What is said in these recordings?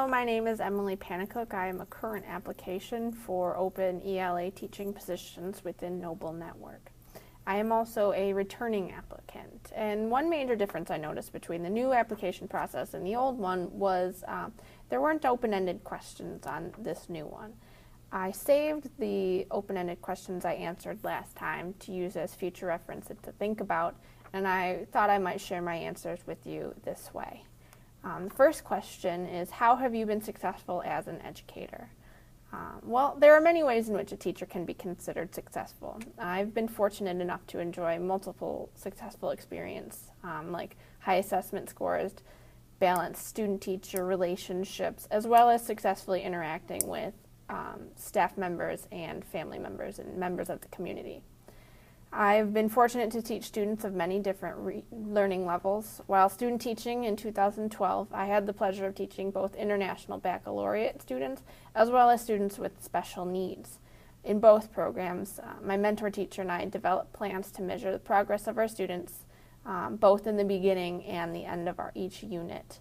Hello, my name is Emily Panicook. I am a current application for open ELA teaching positions within Noble Network. I am also a returning applicant, and one major difference I noticed between the new application process and the old one was there weren't open-ended questions on this new one. I saved the open-ended questions I answered last time to use as future reference and to think about, and I thought I might share my answers with you this way. The first question is, how have you been successful as an educator? Well, there are many ways in which a teacher can be considered successful. I've been fortunate enough to enjoy multiple successful experiences, like high assessment scores, balanced student-teacher relationships, as well as successfully interacting with staff members and family members and members of the community. I've been fortunate to teach students of many different learning levels. While student teaching in 2012, I had the pleasure of teaching both international baccalaureate students as well as students with special needs. In both programs, my mentor teacher and I developed plans to measure the progress of our students, both in the beginning and the end of each unit.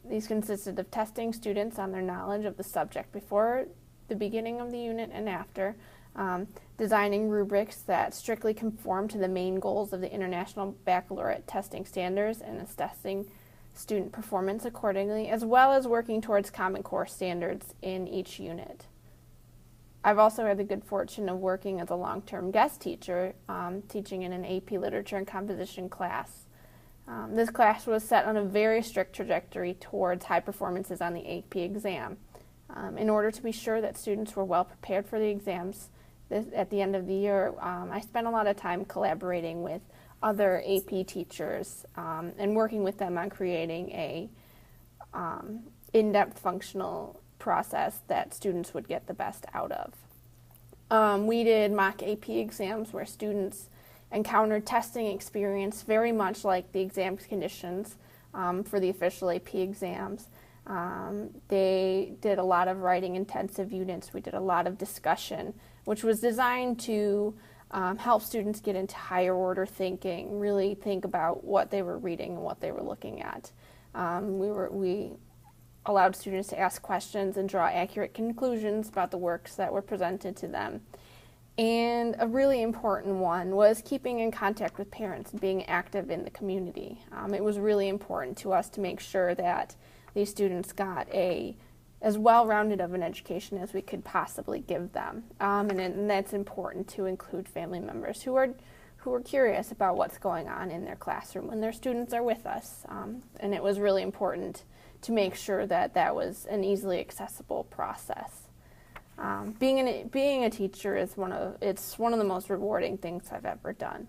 These consisted of testing students on their knowledge of the subject before the beginning of the unit and after, designing rubrics that strictly conform to the main goals of the International Baccalaureate Testing Standards and assessing student performance accordingly, as well as working towards Common Core standards in each unit. I've also had the good fortune of working as a long-term guest teacher, teaching in an AP Literature and Composition class. This class was set on a very strict trajectory towards high performances on the AP exam. In order to be sure that students were well prepared for the exams, at the end of the year, I spent a lot of time collaborating with other AP teachers and working with them on creating a in-depth functional process that students would get the best out of. We did mock AP exams where students encountered testing experience very much like the exam conditions for the official AP exams. They did a lot of writing intensive units. We did a lot of discussion, which was designed to help students get into higher order thinking, really think about what they were reading and what they were looking at. We allowed students to ask questions and draw accurate conclusions about the works that were presented to them. And a really important one was keeping in contact with parents and being active in the community. It was really important to us to make sure that these students got as well-rounded of an education as we could possibly give them. And that's important to include family members who are curious about what's going on in their classroom when their students are with us. And it was really important to make sure that that was an easily accessible process. Being a teacher is one of the most rewarding things I've ever done.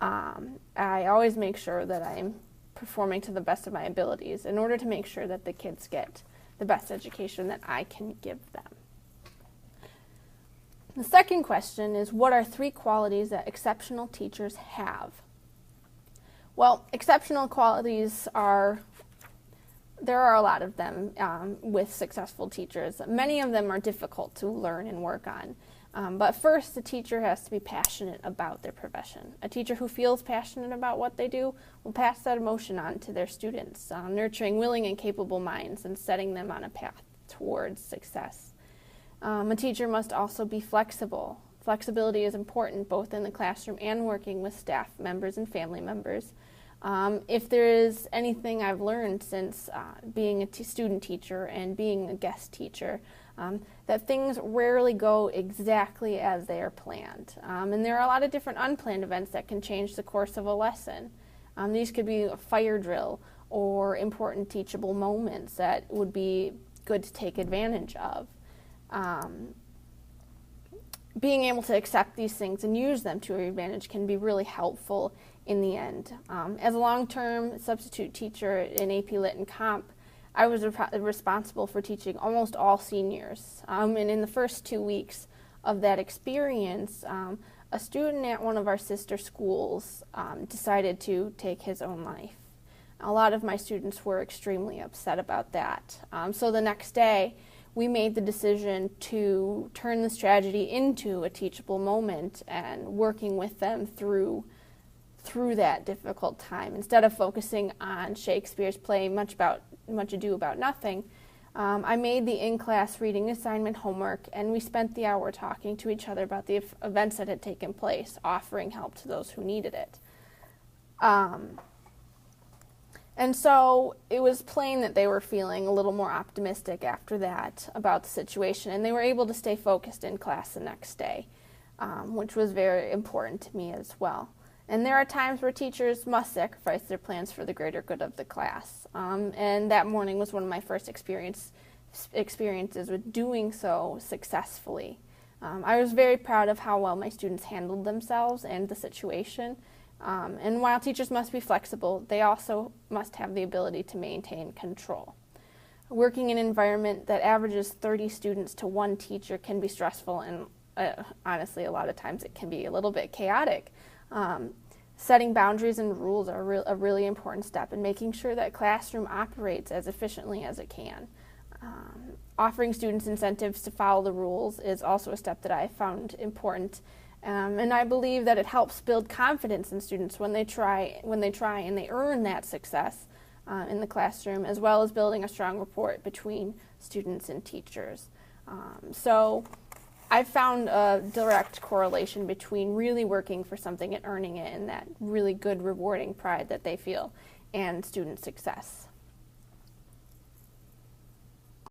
I always make sure that I'm performing to the best of my abilities in order to make sure that the kids get the best education that I can give them. The second question is, what are 3 qualities that exceptional teachers have? Well, exceptional qualities there are a lot of them with successful teachers. Many of them are difficult to learn and work on. But first, the teacher has to be passionate about their profession. A teacher who feels passionate about what they do will pass that emotion on to their students, nurturing willing and capable minds and setting them on a path towards success. A teacher must also be flexible. Flexibility is important both in the classroom and working with staff members and family members. If there is anything I've learned since being a student teacher and being a guest teacher, that things rarely go exactly as they are planned. And there are a lot of different unplanned events that can change the course of a lesson. These could be a fire drill or important teachable moments that would be good to take advantage of. Being able to accept these things and use them to your advantage can be really helpful in the end. As a long-term substitute teacher in AP Lit and Comp, I was responsible for teaching almost all seniors. And in the first 2 weeks of that experience, a student at one of our sister schools decided to take his own life. A lot of my students were extremely upset about that. So the next day, we made the decision to turn this tragedy into a teachable moment and working with them through that difficult time. Instead of focusing on Shakespeare's play Much Ado About Nothing, I made the in-class reading assignment homework, and we spent the hour talking to each other about the events that had taken place, offering help to those who needed it. And so it was plain that they were feeling a little more optimistic after that about the situation, and they were able to stay focused in class the next day, which was very important to me as well. And there are times where teachers must sacrifice their plans for the greater good of the class. And that morning was one of my first experiences with doing so successfully. I was very proud of how well my students handled themselves and the situation. And while teachers must be flexible, they also must have the ability to maintain control. Working in an environment that averages 30 students to one teacher can be stressful, and honestly, a lot of times it can be a little bit chaotic. Setting boundaries and rules are a really important step in making sure that classroom operates as efficiently as it can. Offering students incentives to follow the rules is also a step that I found important. And I believe that it helps build confidence in students when they try and they earn that success in the classroom, as well as building a strong rapport between students and teachers. So I've found a direct correlation between really working for something and earning it, and that really good, rewarding pride that they feel, and student success.